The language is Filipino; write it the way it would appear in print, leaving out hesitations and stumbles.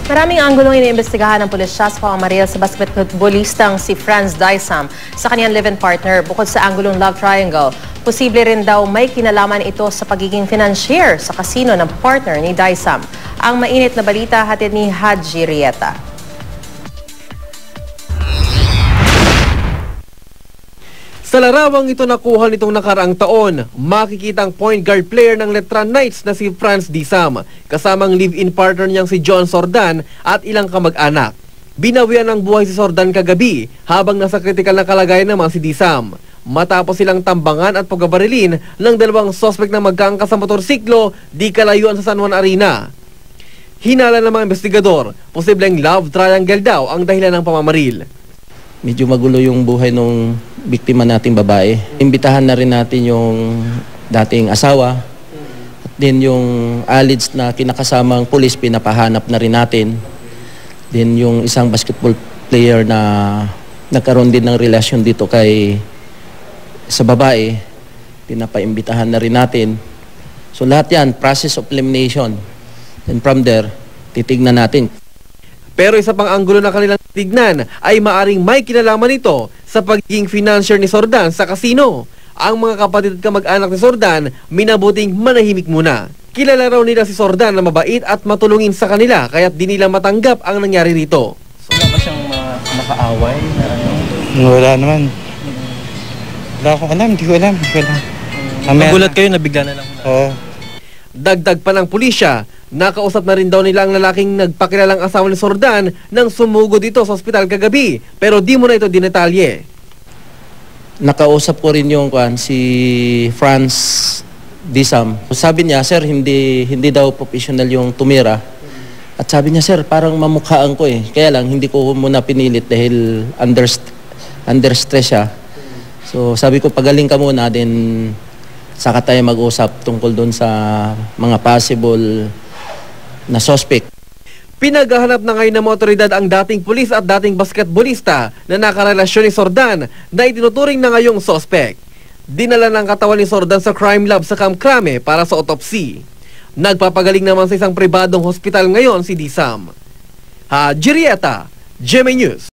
Maraming anggulong iniimbestigahan ng pulisya sa pamamaril sa basketballistang si Franz Dysam sa kanyang live-in partner. Bukod sa anggulong love triangle, posible rin daw may kinalaman ito sa pagiging financier sa kasino ng partner ni Dysam. Ang mainit na balita hatid ni Haji Rieta. Sa larawang ito nakuha nitong nakaraang taon, makikita ang point guard player ng Letran Knights na si Franz Dysam, kasamang live-in partner niyang si John Sordan at ilang kamag-anak. Binawian ng buhay si Sordan kagabi habang nasa kritikal na kalagayan naman si Dysam. Matapos silang tambangan at pagbabarilin ng dalawang sospek na magkaangkas sa motorsiklo di kalayuan sa San Juan Arena. Hinala ng mga investigador, posibleng love triangle daw ang dahilan ng pamamaril. Medyo magulo yung buhay nung biktima nating babae. Imbitahan na rin natin yung dating asawa. At din yung alleged na kinakasamang pulis, pinapahanap na rin natin. Din yung isang basketball player na nagkaroon din ng relasyon dito sa babae, pinapaimbitahan na rin natin. So lahat yan, process of elimination. And from there, titignan natin. Pero isa pang anggulo na kanilang tignan ay maaring may kinalaman ito sa pagiging financier ni Sordan sa kasino. Ang mga kapatid at kamag-anak ni Sordan minabuting manahimik muna. Kilala raw nila si Sordan na mabait at matulungin sa kanila kaya't di nila matanggap ang nangyari rito. So, wala ba siyang nakaaway na ano? Wala naman. Wala akong alam, hindi ko alam. Nagulat kayo, nabigla na lang. Oo. Dagdag pa ng pulisya, nakausap na rin daw nila ang lalaking nagpakilalang asawa ni Sordan nang sumugod dito sa ospital kagabi, pero di mo na ito dinetalye. Nakausap ko rin yung si Franz Dysam. Sabi niya, sir, hindi daw professional yung tumira. At sabi niya, sir, parang mamukhaan ko eh. Kaya lang, hindi ko muna pinilit dahil under stress siya. So sabi ko, pagaling ka muna, then saka tayo mag-usap tungkol doon sa mga possible na suspect. Pinaghahanap na ngayon ng mga otoridad ang dating pulis at dating basketballista na nakarelasyon ni Sordan na itinuturing na ngayong suspect. Dinala ng katawan ni Sordan sa crime lab sa Camp Crame para sa autopsy. Nagpapagaling naman sa isang pribadong hospital ngayon si Dysam. Haji Rieta, GMA News.